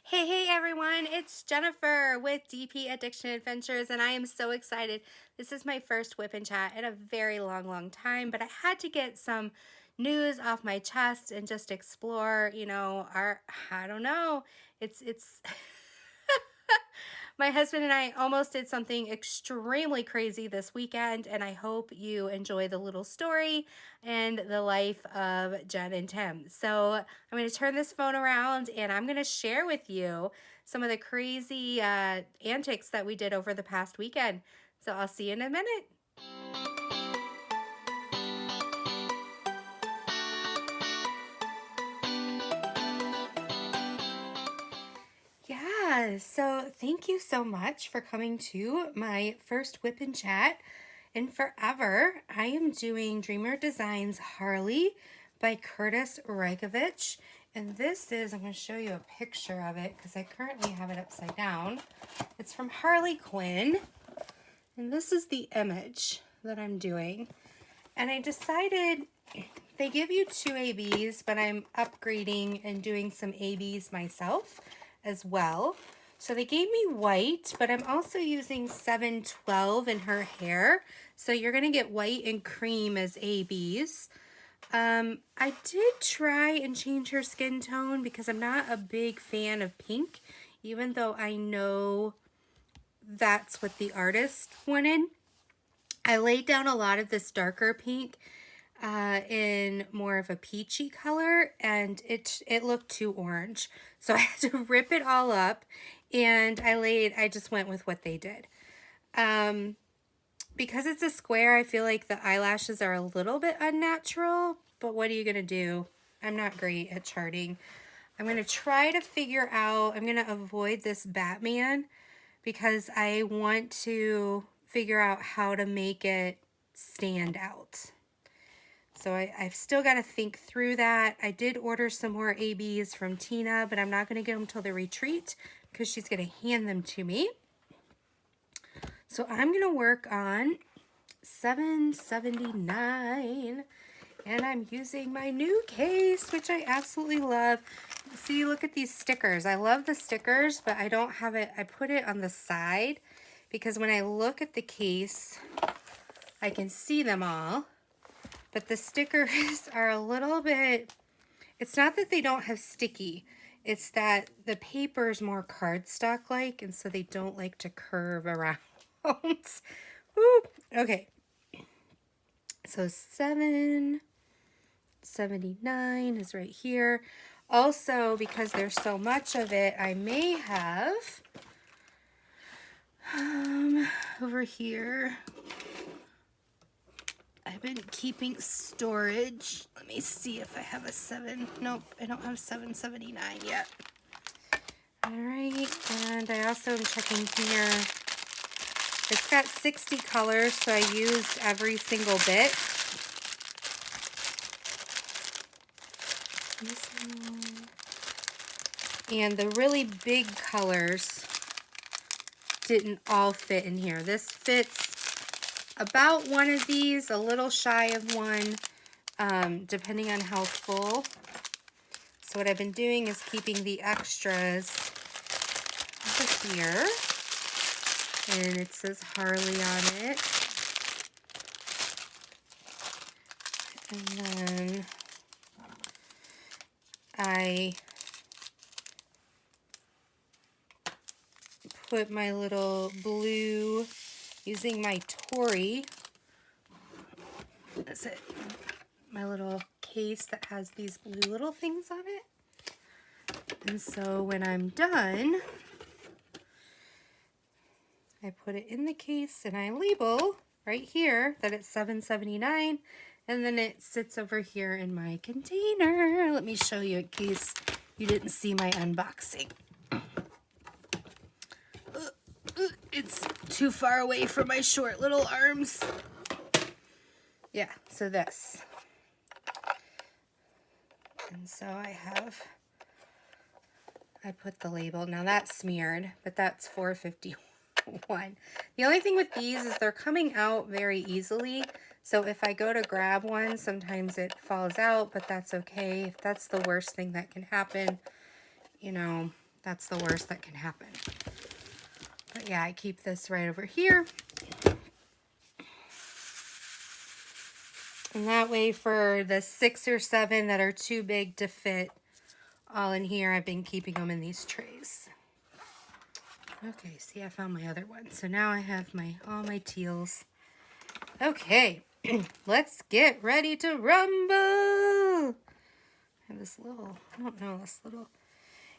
Hey everyone, it's Jennifer with DP Addiction Adventures, and I am so excited. This is my first whip and chat in a very long time, but I had to get some news off my chest and just explore, I don't know, it's my husband and I almost did something extremely crazy this weekend, and I hope you enjoy the little story and the life of Jen and Tim. So I'm going to turn this phone around and I'm going to share with you some of the crazy antics that we did over the past weekend. So I'll see you in a minute. Yeah, so thank you so much for coming to my first whip and chat in forever. I am doing Dreamer Designs Harley by Kurtis Rykovich. And this is, I'm going to show you a picture of it because I currently have it upside down. It's from Harley Quinn. And this is the image that I'm doing. And I decided they give you 2 ABs, but I'm upgrading and doing some ABs myself as well. So they gave me white, but I'm also using 712 in her hair. So you're going to get white and cream as ABs. I did try and change her skin tone because I'm not a big fan of pink, even though I know that's what the artist wanted. I laid down a lot of this darker pink in more of a peachy color, and it looked too orange. So I had to rip it all up, and I just went with what they did. Because it's a square, I feel like the eyelashes are a little bit unnatural, but what are you gonna do? I'm not great at charting. I'm gonna try to figure out, I'm gonna avoid this Batman because I want to figure out how to make it stand out. So I've still got to think through that. I did order some more ABs from Tina, but I'm not going to get them till the retreat because she's going to hand them to me. So I'm going to work on 779, and I'm using my new case, which I absolutely love. See, look at these stickers. I love the stickers, but I don't have it. I put it on the side because when I look at the case, I can see them all. But the stickers are a little bit, it's not that they don't have sticky, it's that the paper is more cardstock-like, and so they don't like to curve around. Woo. Okay, so 779 is right here. Also, because there's so much of it, I may have over here, I've been keeping storage. Let me see if I have a 7. Nope, I don't have 779 yet. All right, and I also am checking here. It's got 60 colors, so I used every single bit. And the really big colors didn't all fit in here. This fits about one of these, a little shy of one, depending on how full. So what I've been doing is keeping the extras over here. And it says Harley on it. And then I put my little blue, using my Tory, that's it, my little case that has these blue little things on it. And so when I'm done, I put it in the case and I label right here that it's 779, and then it sits over here in my container. Let me show you in case you didn't see my unboxing. It's too far away from my short little arms. Yeah, so this. And so I put the label. Now that's smeared, but that's $4.51. The only thing with these is they're coming out very easily. So if I go to grab one, sometimes it falls out, but that's okay. If that's the worst thing that can happen, you know, That's the worst that can happen. But yeah, I keep this right over here. And that way for the 6 or 7 that are too big to fit all in here, I've been keeping them in these trays. Okay, see, I found my other one. So now I have all my teals. Okay, let's get ready to rumble. I have this little, I don't know, this little.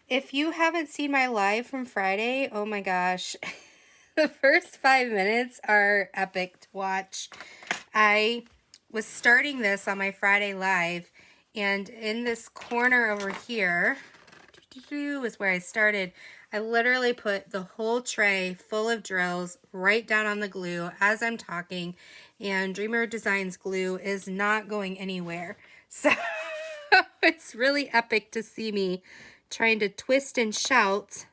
If you haven't seen my live from Friday, oh my gosh. The first 5 minutes are epic to watch. I was starting this on my Friday live, and in this corner over here is where I started. I literally put the whole tray full of drills right down on the glue as I'm talking, and Dreamer Designs glue is not going anywhere. So it's really epic to see me trying to twist and shout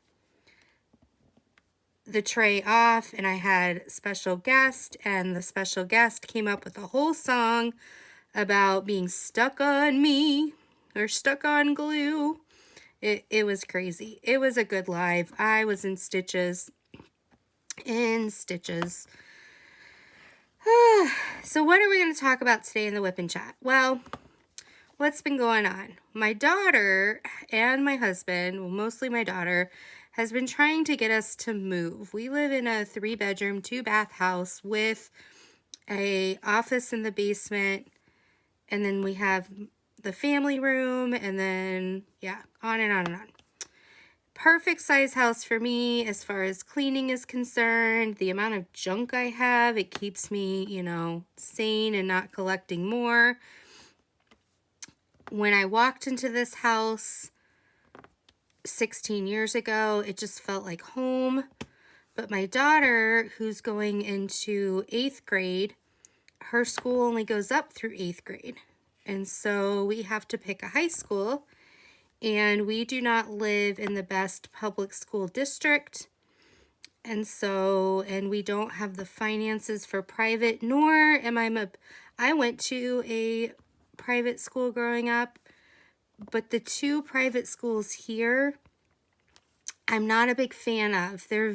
the tray off, and I had special guest, and the special guest came up with a whole song about being stuck on me or stuck on glue. It was crazy. It was a good live. I was in stitches. So what are we going to talk about today in the WIP and Chat? Well, what's been going on? My daughter and my husband, well, mostly my daughter, has been trying to get us to move. We live in a 3-bedroom, 2-bath house with a office in the basement, and then we have the family room, and then, yeah, on and on and on. Perfect size house for me as far as cleaning is concerned. The amount of junk I have, it keeps me, you know, sane and not collecting more. When I walked into this house 16 years ago, it just felt like home. But my daughter, who's going into 8th grade, her school only goes up through 8th grade. And so we have to pick a high school, and we do not live in the best public school district. And we don't have the finances for private, nor am I went to a private school growing up, but the 2 private schools here, I'm not a big fan of. I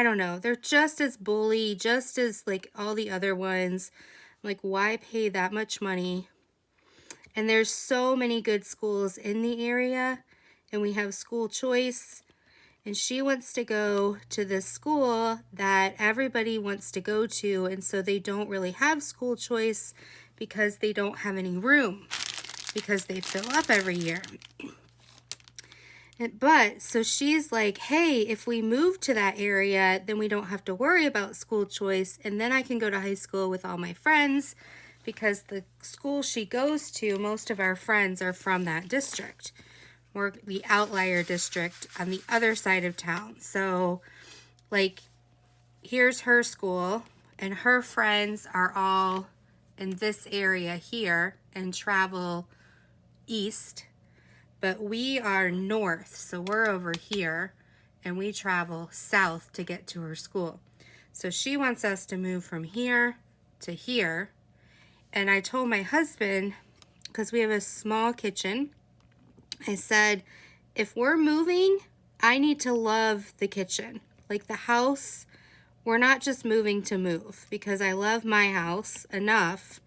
don't know, they're just as bully, just as like all the other ones. Like, why pay that much money? And there's so many good schools in the area, and we have school choice, and she wants to go to this school that everybody wants to go to, and so they don't really have school choice because they don't have any room, because they fill up every year. But so she's like, hey, if we move to that area, then we don't have to worry about school choice, and then I can go to high school with all my friends, because the school she goes to, most of our friends are from that district. We're the outlier district on the other side of town. So, like, here's her school, and her friends are all in this area here and travel east. But we are north, so we're over here, and we travel south to get to her school. So she wants us to move from here to here. And I told my husband, because we have a small kitchen, I said, if we're moving, I need to love the kitchen. Like, the house, we're not just moving to move, because I love my house enough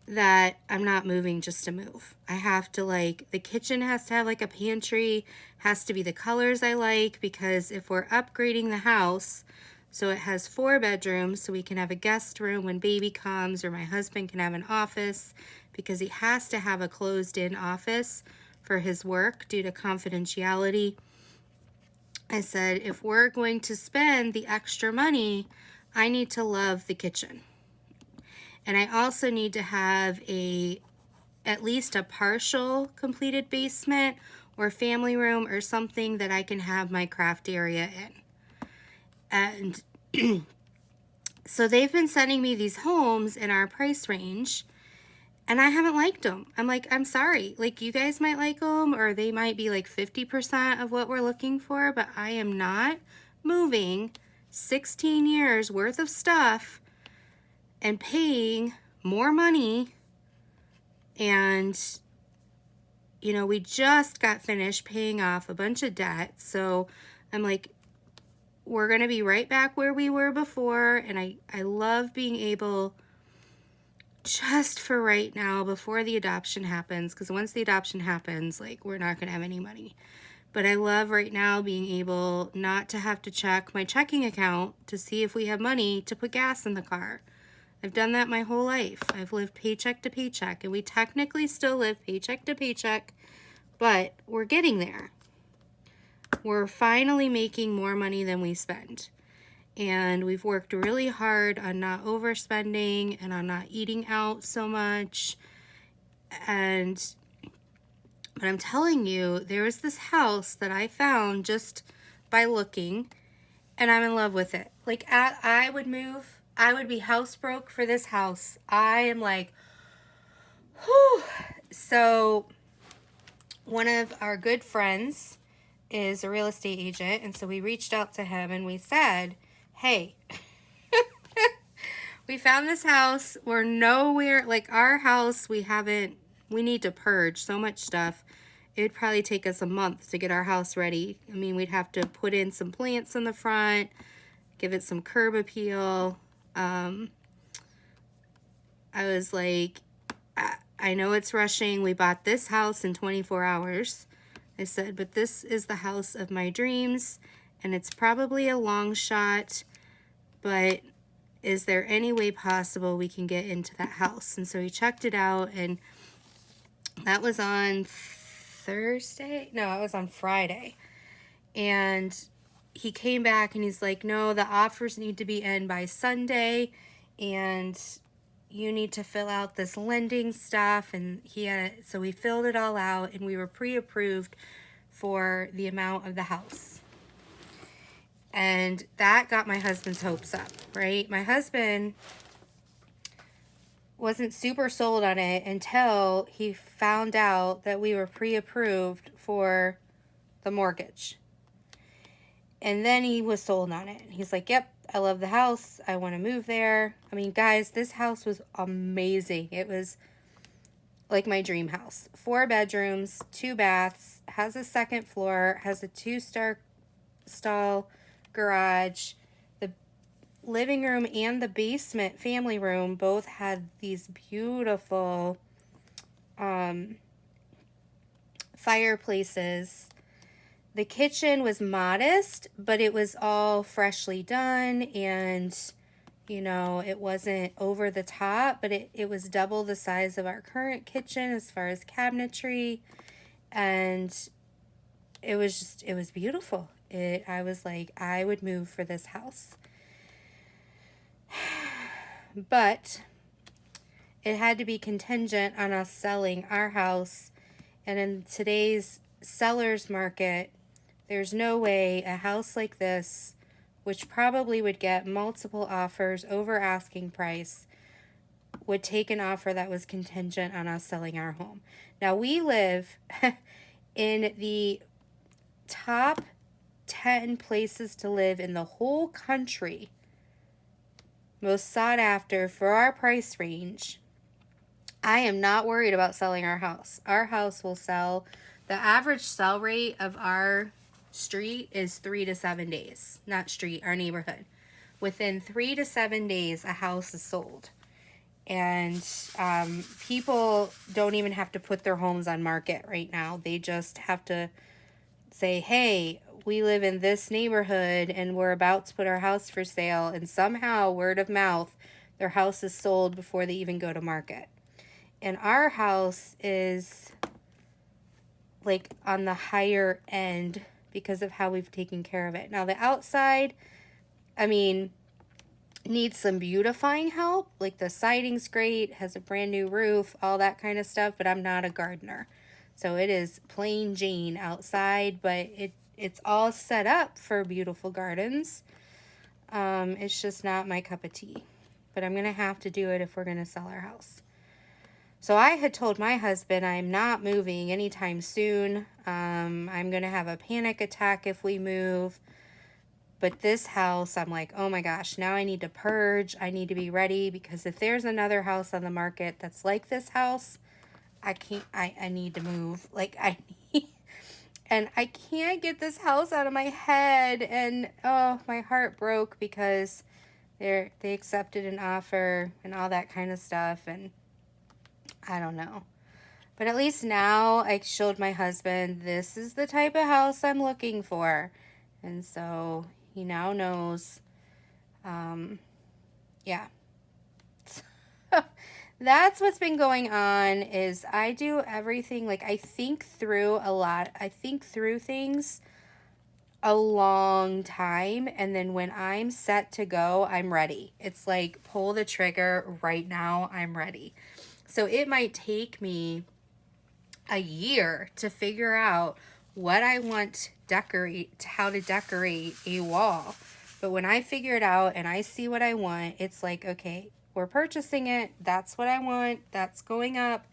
that I'm not moving just to move. I have to, like, the kitchen has to have like a pantry, has to be the colors I like, because if we're upgrading the house, so it has 4 bedrooms, so we can have a guest room when baby comes, or my husband can have an office, because he has to have a closed-in office for his work due to confidentiality. I said, if we're going to spend the extra money, I need to love the kitchen. And I also need to have at least a partial completed basement or family room or something that I can have my craft area in. And so they've been sending me these homes in our price range, and I haven't liked them. I'm like, I'm sorry. Like, you guys might like them, or they might be like 50% of what we're looking for, but I am not moving 16 years worth of stuff and paying more money and you know, we just got finished paying off a bunch of debt. So I'm like, we're going to be right back where we were before. And I love being able, just for right now, before the adoption happens, because once the adoption happens, like, we're not going to have any money. But I love right now being able not to have to check my checking account to see if we have money to put gas in the car. I've done that my whole life. I've lived paycheck to paycheck, and we technically still live paycheck to paycheck, but we're getting there. We're finally making more money than we spend. And we've worked really hard on not overspending and on not eating out so much. But I'm telling you, there was this house that I found just by looking, and I'm in love with it. Like, I would move. I would be house broke for this house. I am like, whew. So one of our good friends is a real estate agent, and so we reached out to him and we said, hey, we found this house. We're nowhere, like, our house, we need to purge so much stuff. It'd probably take us a month to get our house ready. I mean, we'd have to put in some plants in the front, give it some curb appeal. I was like, I know it's rushing. We bought this house in 24 hours. I said, but this is the house of my dreams, and it's probably a long shot, but is there any way possible we can get into that house? And so he checked it out, and that was on Thursday? No, it was on Friday. And he came back and he's like, no, the offers need to be in by Sunday, and you need to fill out this lending stuff. And so we filled it all out, and we were pre-approved for the amount of the house. And that got my husband's hopes up, right? My husband wasn't super sold on it until he found out that we were pre-approved for the mortgage. And then he was sold on it. He's like, yep, I love the house. I want to move there. I mean, guys, this house was amazing. It was like my dream house. 4 bedrooms, 2 baths, has a second floor, has a 2-star stall garage. The living room and the basement family room both had these beautiful fireplaces. The kitchen was modest, but it was all freshly done, and you know, it wasn't over the top, but it was double the size of our current kitchen as far as cabinetry, and it was beautiful. I was like, I would move for this house. But it had to be contingent on us selling our house, and in today's seller's market, there's no way a house like this, which probably would get multiple offers over asking price, would take an offer that was contingent on us selling our home. Now, we live in the top 10 places to live in the whole country, most sought after for our price range. I am not worried about selling our house. Our house will sell. The average sell rate of our street is 3 to 7 days. Not street, our neighborhood. Within 3 to 7 days, a house is sold. And people don't even have to put their homes on market right now. They just have to say, hey, we live in this neighborhood and we're about to put our house for sale. And somehow, word of mouth, their house is sold before they even go to market. And our house is like on the higher end because of how we've taken care of it. Now, the outside, I mean, needs some beautifying help. Like, the siding's great, has a brand new roof, all that kind of stuff, but I'm not a gardener. So it is plain Jane outside, but it's all set up for beautiful gardens. It's just not my cup of tea. But I'm going to have to do it if we're going to sell our house. So I had told my husband I'm not moving anytime soon. I'm going to have a panic attack if we move. But this house, I'm like, oh my gosh, now I need to purge. I need to be ready, because if there's another house on the market that's like this house, I can't, I need to move. Like, I need, and I can't get this house out of my head. And, oh, my heart broke because they accepted an offer and all that kind of stuff. And I don't know. But at least now I showed my husband, this is the type of house I'm looking for. And so he now knows. Yeah. That's what's been going on is I do everything, like I think through a lot. I think through things a long time, and then when I'm set to go, I'm ready. It's like pull the trigger right now, I'm ready. So it might take me a year to figure out what I want decorate, how to decorate a wall. But when I figure it out and I see what I want, it's like, okay, we're purchasing it. That's what I want. That's going up.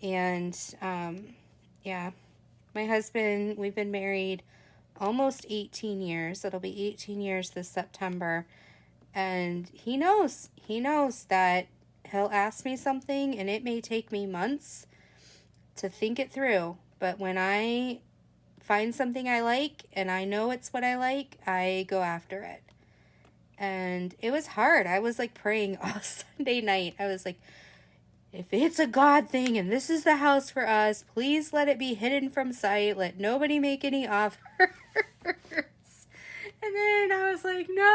And yeah, my husband, we've been married almost 18 years. It'll be 18 years this September. And he knows that he'll ask me something and it may take me months to think it through. But when I find something I like and I know it's what I like, I go after it. And it was hard. I was like praying all Sunday night. I was like, if it's a God thing and this is the house for us, please let it be hidden from sight. Let nobody make any offers. And then I was like, no.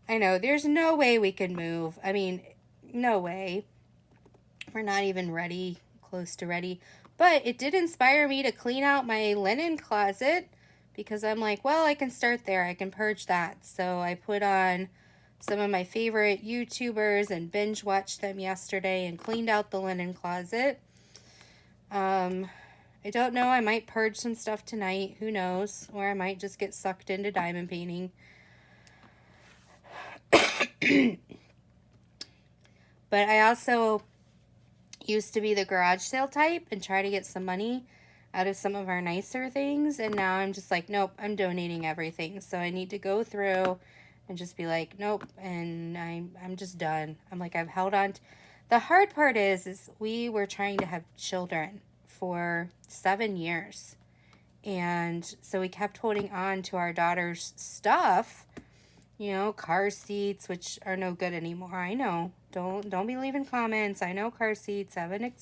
I know, there's no way we could move. I mean, no way. We're not even ready, close to ready. But it did inspire me to clean out my linen closet because I'm like, well, I can start there. I can purge that. So I put on some of my favorite YouTubers and binge watched them yesterday and cleaned out the linen closet. I don't know. I might purge some stuff tonight. Who knows? Or I might just get sucked into diamond painting. But I also used to be the garage sale type and try to get some money out of some of our nicer things. And now I'm just like, nope, I'm donating everything. So I need to go through and just be like, nope. And I'm just done. I'm like, I've held on. The hard part is we were trying to have children for 7 years. And so we kept holding on to our daughter's stuff, you know, car seats, which are no good anymore. I know. Don't be leaving comments. I know car seats have an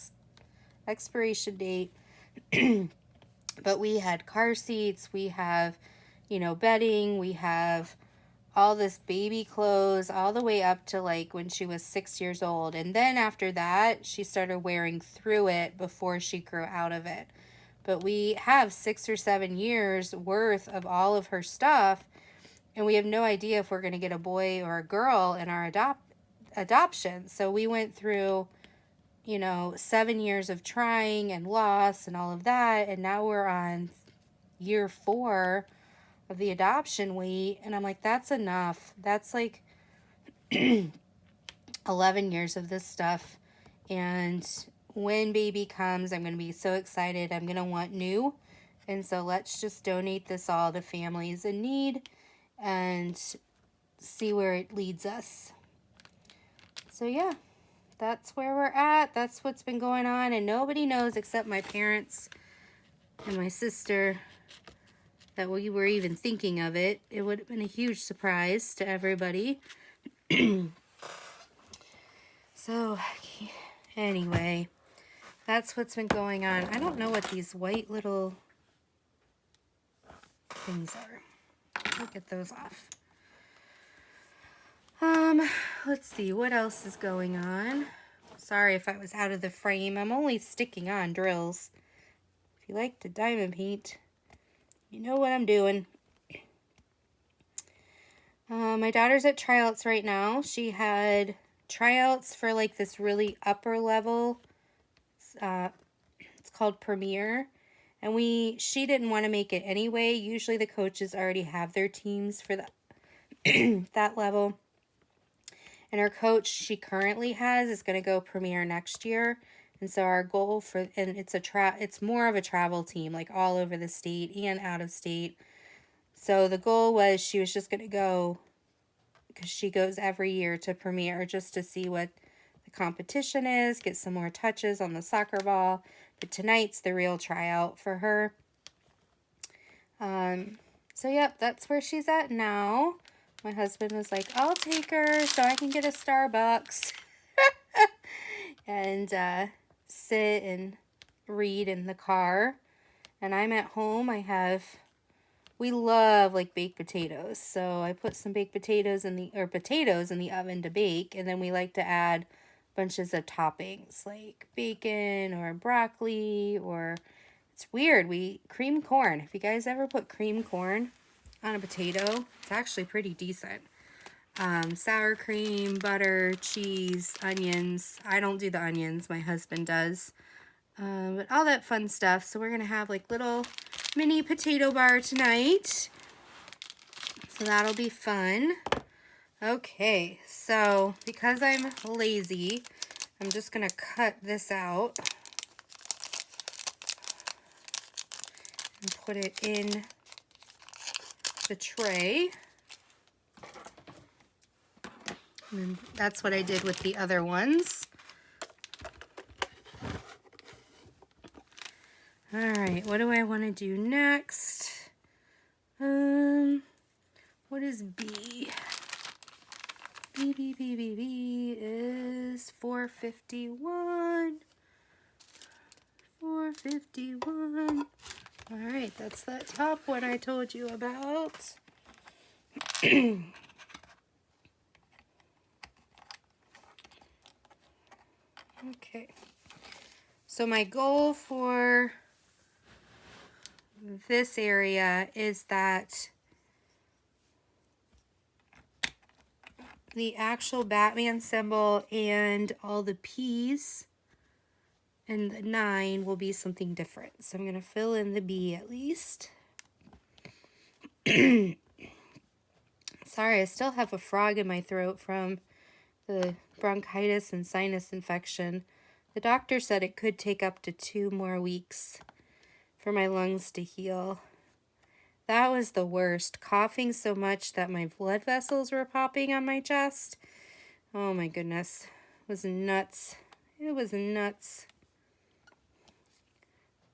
expiration date. But we had car seats. We have, you know, bedding. We have all this baby clothes all the way up to like when she was 6 years old. And then after that, she started wearing through it before she grew out of it. But we have 6 or 7 years worth of all of her stuff. And we have no idea if we're going to get a boy or a girl in our adoption. So we went through, you know, 7 years of trying and loss and all of that. And now we're on year 4 of the adoption wait. And I'm like, that's enough. That's like 11 years of this stuff. And when baby comes, I'm going to be so excited. I'm going to want new. And so let's just donate this all to families in need and see where it leads us. So yeah, that's where we're at. That's what's been going on. And nobody knows except my parents and my sister that we were even thinking of it. It would have been a huge surprise to everybody. So anyway, that's what's been going on. I don't know what these white little things are. I'll get those off. Let's see, what else is going on? Sorry if I was out of the frame. I'm only sticking on drills. If you like to diamond paint, you know what I'm doing. My daughter's at tryouts right now. She had tryouts for like this really upper level. It's called Premier. And she didn't want to make it anyway. Usually the coaches already have their teams for that level. And her coach she currently has is going to go Premier next year. And so our goal and it's more of a travel team, like all over the state and out of state. So the goal was she was just going to go, because she goes every year to Premier, just to see what the competition is, get some more touches on the soccer ball. But tonight's the real tryout for her. So yep, that's where she's at now. My husband was like, I'll take her so I can get a Starbucks and sit and read in the car. And I'm at home. We love like baked potatoes. So I put some baked potatoes in the oven to bake. And then we like to add bunches of toppings like bacon or broccoli, or it's weird. Cream corn. If you guys ever put cream corn on a potato, it's actually pretty decent. Sour cream, butter, cheese, onions. I don't do the onions. My husband does. But all that fun stuff. So we're going to have like little mini potato bar tonight. So that'll be fun. Okay, so because I'm lazy, I'm just going to cut this out and put it in the tray. And that's what I did with the other ones. All right, what do I want to do next? What is B? B is 451. 451. All right, that's that top one I told you about. Okay, so my goal for this area is that the actual Batman symbol and all the P's and the 9 will be something different. So I'm going to fill in the B at least. Sorry, I still have a frog in my throat from the bronchitis and sinus infection. The doctor said it could take up to 2 more weeks for my lungs to heal. That was the worst. Coughing so much that my blood vessels were popping on my chest. Oh my goodness. It was nuts. It was nuts.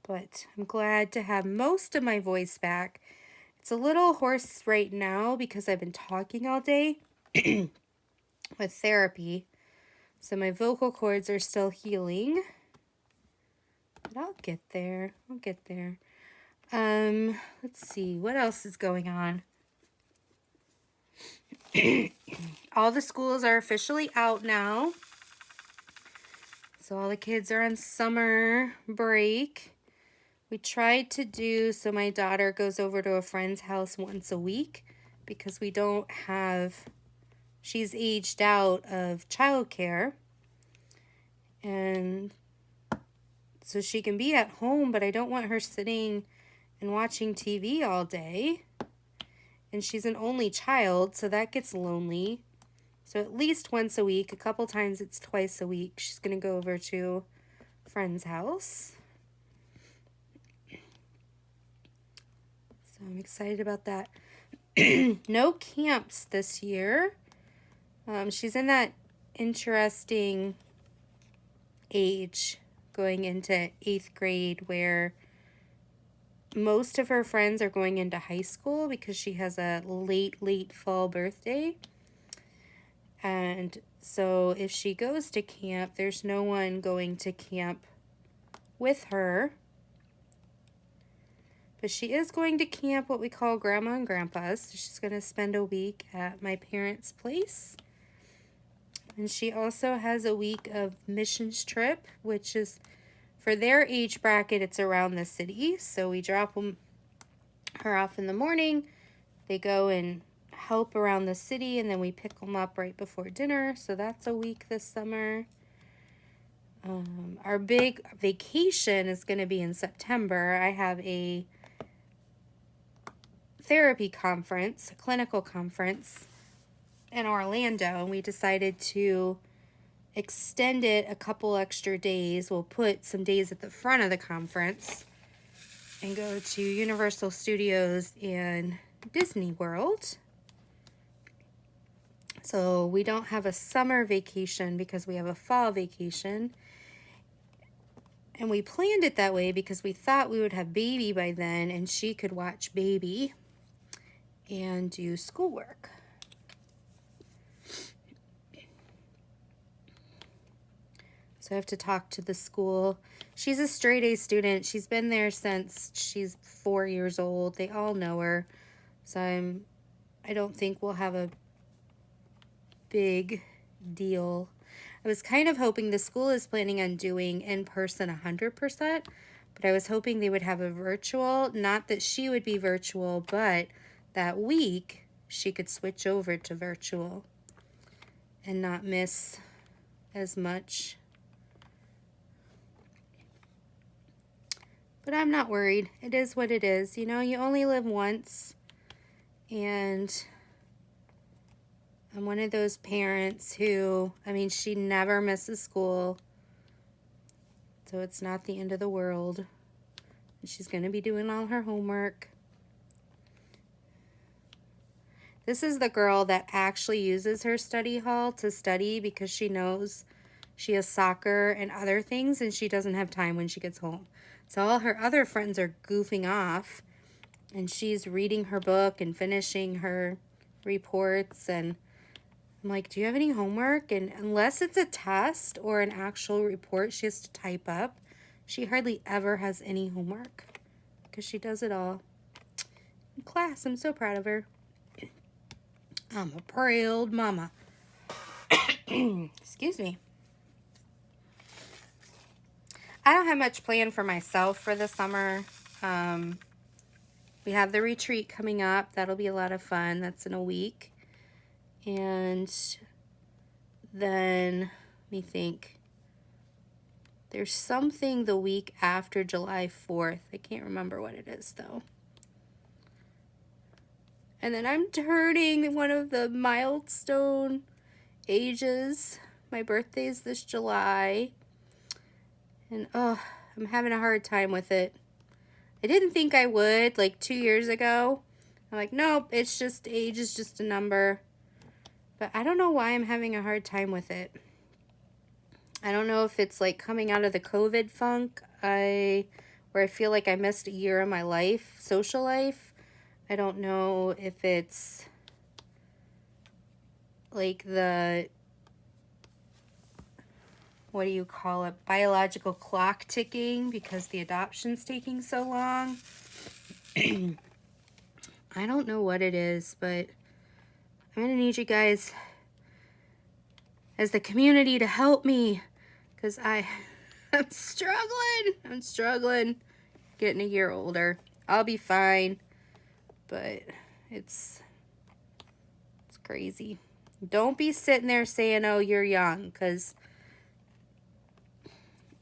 But I'm glad to have most of my voice back. It's a little hoarse right now because I've been talking all day with therapy. So my vocal cords are still healing. But I'll get there. I'll get there. Let's see. What else is going on? All the schools are officially out now. So all the kids are on summer break. We tried to do, so my daughter goes over to a friend's house once a week because we don't have, she's aged out of childcare. And so she can be at home, but I don't want her sitting and watching TV all day. And she's an only child, so that gets lonely. So at least once a week, a couple times it's twice a week, she's going to go over to a friend's house. So I'm excited about that. No camps this year. She's in that interesting age going into 8th grade where most of her friends are going into high school because she has a late fall birthday. And so if she goes to camp, there's no one going to camp with her. But she is going to camp, what we call Grandma and Grandpa's. So she's going to spend a week at my parents' place. And she also has a week of missions trip, which is, for their age bracket, it's around the city. So we drop her off in the morning. They go and help around the city, and then we pick them up right before dinner. So that's a week this summer. Our big vacation is going to be in September. I have a therapy conference, a clinical conference in Orlando, and we decided to extend it a couple extra days. We'll put some days at the front of the conference and go to Universal Studios and Disney World. So we don't have a summer vacation because we have a fall vacation. And we planned it that way because we thought we would have baby by then and she could watch baby and do schoolwork. So I have to talk to the school. She's a straight A student. She's been there since she's 4 years old. They all know her. So I don't think we'll have a big deal. I was kind of hoping, the school is planning on doing in person 100%, but I was hoping they would have a virtual, not that she would be virtual, but that week she could switch over to virtual and not miss as much. But I'm not worried. It is what it is. You know, you only live once, and I'm one of those parents who, I mean, she never misses school, so it's not the end of the world. She's going to be doing all her homework. This is the girl that actually uses her study hall to study because she knows she has soccer and other things and she doesn't have time when she gets home. So all her other friends are goofing off and she's reading her book and finishing her reports, and I'm like, do you have any homework? And unless it's a test or an actual report she has to type up, she hardly ever has any homework because she does it all in class. I'm so proud of her. I'm a proud mama. Excuse me. I don't have much planned for myself for the summer. We have the retreat coming up. That'll be a lot of fun. That's in a week. And then, let me think. There's something the week after July 4th. I can't remember what it is, though. And then I'm turning one of the milestone ages. My birthday's this July. And, oh, I'm having a hard time with it. I didn't think I would, like 2 years ago. I'm like, nope, it's just, age is just a number. But I don't know why I'm having a hard time with it. I don't know if it's like coming out of the COVID funk, where I feel like I missed a year of my life, social life. I don't know if it's like the, what do you call it, biological clock ticking because the adoption's taking so long. I don't know what it is, but I'm going to need you guys as the community to help me because I'm struggling. I'm struggling getting a year older. I'll be fine, but it's crazy. Don't be sitting there saying, oh, you're young, because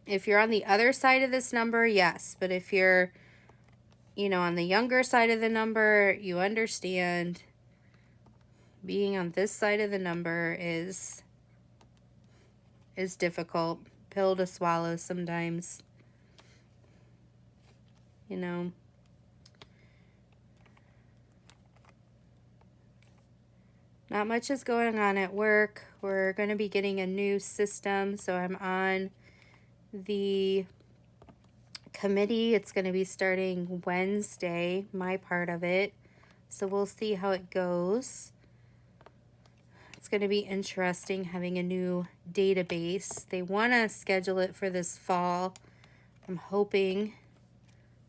if you're on the other side of this number, yes. But if you're, you know, on the younger side of the number, you understand being on this side of the number is difficult. Pill to swallow sometimes. You know. Not much is going on at work. We're going to be getting a new system, so I'm on the committee. It's going to be starting Wednesday, my part of it. So we'll see how it goes. It's going to be interesting having a new database. They want to schedule it for this fall. I'm hoping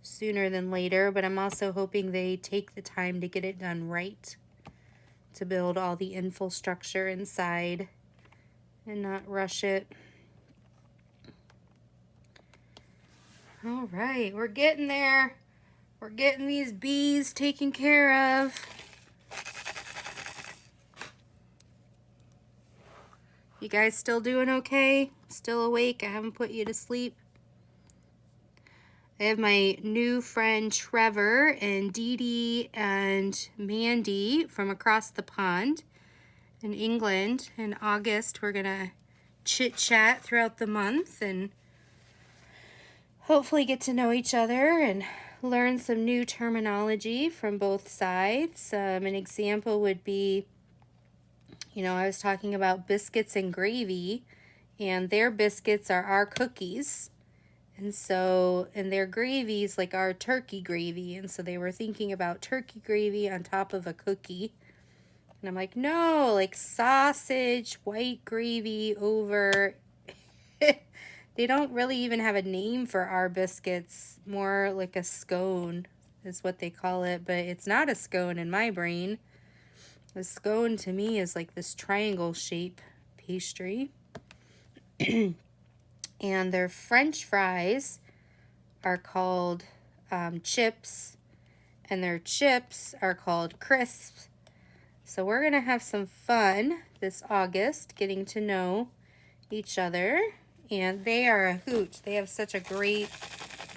sooner than later, but I'm also hoping they take the time to get it done right, to build all the infrastructure inside and not rush it. All right, we're getting there. We're getting these bees taken care of. You guys still doing okay? Still awake? I haven't put you to sleep. I have my new friend Trevor and Dee Dee and Mandy from across the pond in England. In August, we're gonna chit-chat throughout the month and hopefully get to know each other and learn some new terminology from both sides. An example would be You know, I was talking about biscuits and gravy, and their biscuits are our cookies. And so, and their gravy's like our turkey gravy. And so they were thinking about turkey gravy on top of a cookie. And I'm like, no, like sausage, white gravy over. They don't really even have a name for our biscuits. More like a scone is what they call it. But it's not a scone in my brain. A scone to me is like this triangle shape pastry. And their French fries are called chips. And their chips are called crisps. So we're going to have some fun this August getting to know each other. And they are a hoot. They have such a great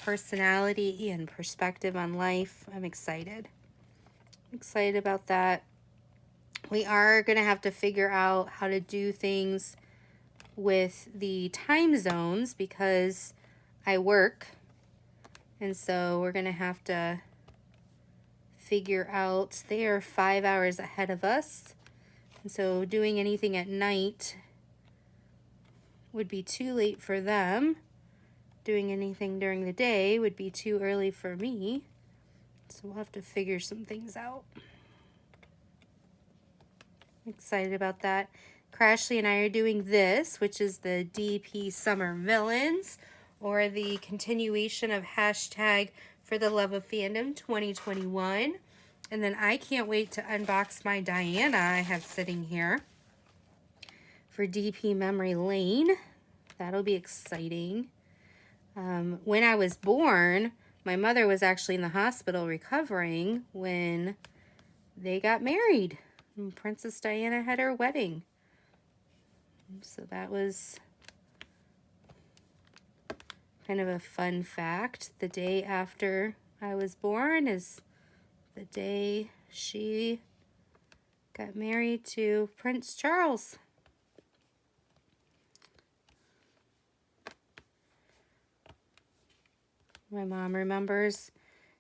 personality and perspective on life. I'm excited. I'm excited about that. We are going to have to figure out how to do things with the time zones because I work. And so we're going to have to figure out, they are 5 hours ahead of us. And so doing anything at night would be too late for them. Doing anything during the day would be too early for me. So we'll have to figure some things out. I'm excited about that. Crashly and I are doing this, which is the DP Summer Villains, or the continuation of hashtag For the Love of Fandom 2021. And then I can't wait to unbox my Diana I have sitting here for DP Memory Lane. That'll be exciting. When I was born, my mother was actually in the hospital recovering when they got married. And Princess Diana had her wedding. So that was kind of a fun fact. The day after I was born is the day she got married to Prince Charles. My mom remembers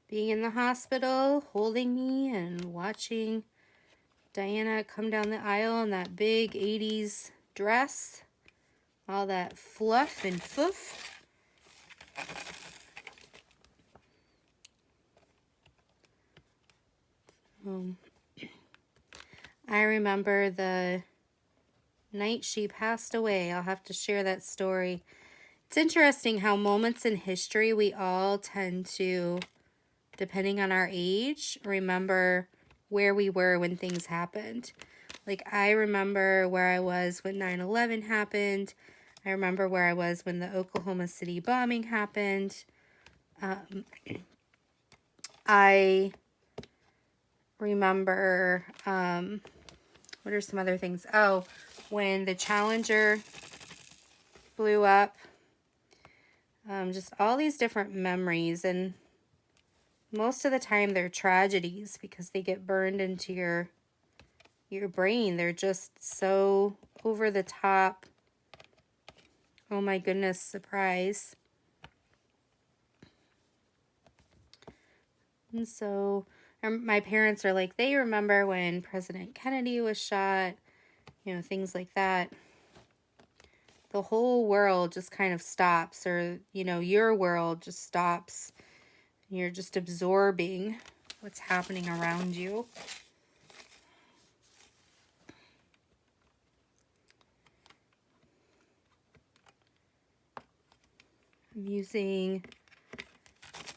being in the hospital, holding me and watching Diana come down the aisle in that big 80s dress. All that fluff and foof. I remember the night she passed away. I'll have to share that story. It's interesting how moments in history we all tend to, depending on our age, remember where we were when things happened. Like, I remember where I was when 9/11 happened. I remember where I was when the Oklahoma City bombing happened. I remember, what are some other things? Oh, when the Challenger blew up. Just all these different memories, and most of the time they're tragedies because they get burned into your brain. They're just so over the top. Oh my goodness, surprise. And so my parents are like, they remember when President Kennedy was shot, you know, things like that. The whole world just kind of stops, or, you know, your world just stops. You're just absorbing what's happening around you. I'm using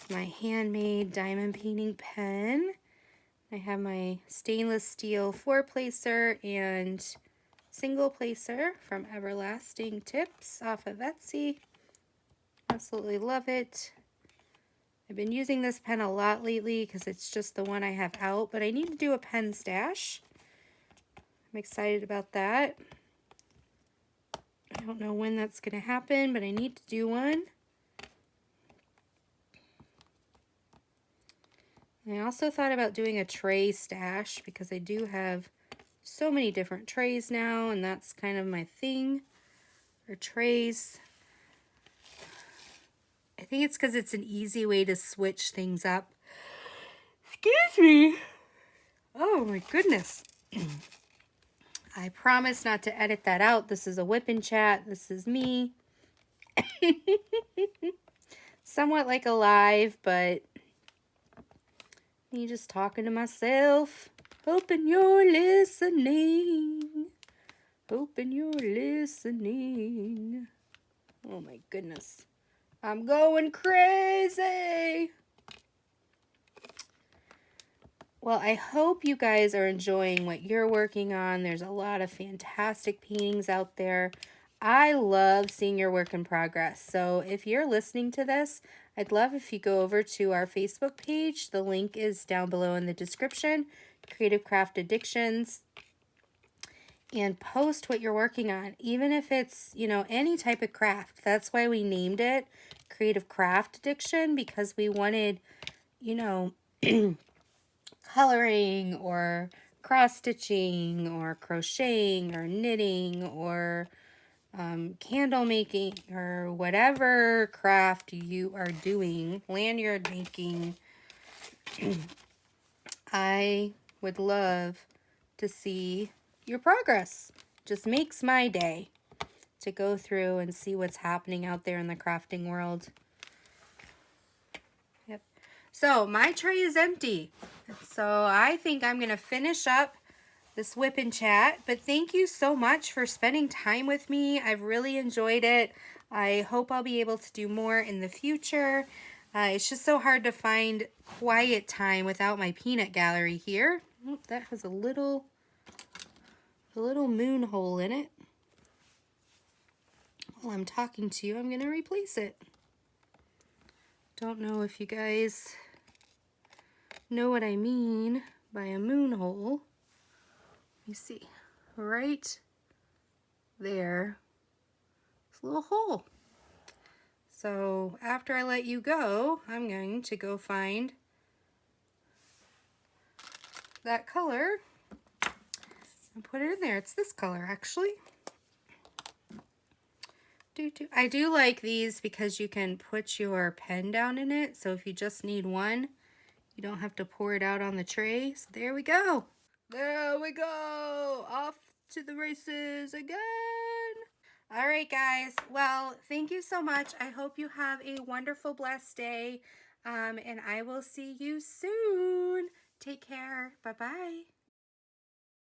my handmade diamond painting pen. I have my stainless steel 4-placer and single placer from Everlasting Tips off of Etsy. Absolutely love it. I've been using this pen a lot lately because it's just the one I have out, but I need to do a pen stash. I'm excited about that. I don't know when that's going to happen, but I need to do one. I also thought about doing a tray stash because I do have so many different trays now, and that's kind of my thing, or trays. I think it's because it's an easy way to switch things up. Excuse me. Oh my goodness. I promise not to edit that out. This is a whip and chat. This is me. Somewhat like a live, but me just talking to myself. Hoping you're listening. Hoping you're listening. Oh my goodness. I'm going crazy. Well, I hope you guys are enjoying what you're working on. There's a lot of fantastic paintings out there. I love seeing your work in progress. So if you're listening to this, I'd love if you go over to our Facebook page. The link is down below in the description, Creative Craft Addictions, and post what you're working on, even if it's, you know, any type of craft. That's why we named it Creative Craft Addiction, because we wanted, you know, coloring or cross-stitching or crocheting or knitting or candle making or whatever craft you are doing, lanyard making. I would love to see your progress. Just makes my day to go through and see what's happening out there in the crafting world. Yep. So my tray is empty. So I think I'm going to finish up this whip and chat. But thank you so much for spending time with me. I've really enjoyed it. I hope I'll be able to do more in the future. It's just so hard to find quiet time without my peanut gallery here. Oh, that has a little moon hole in it. While I'm talking to you, I'm going to replace it. Don't know if you guys know what I mean by a moon hole. Let me see. Right there. It's a little hole. So after I let you go, I'm going to go find that color and put it in there. It's this color, actually. I do like these because you can put your pen down in it. So if you just need one, you don't have to pour it out on the tray. So there we go. There we go. Off to the races again. All right, guys. Well, thank you so much. I hope you have a wonderful, blessed day. And I will see you soon. Take care. Bye-bye.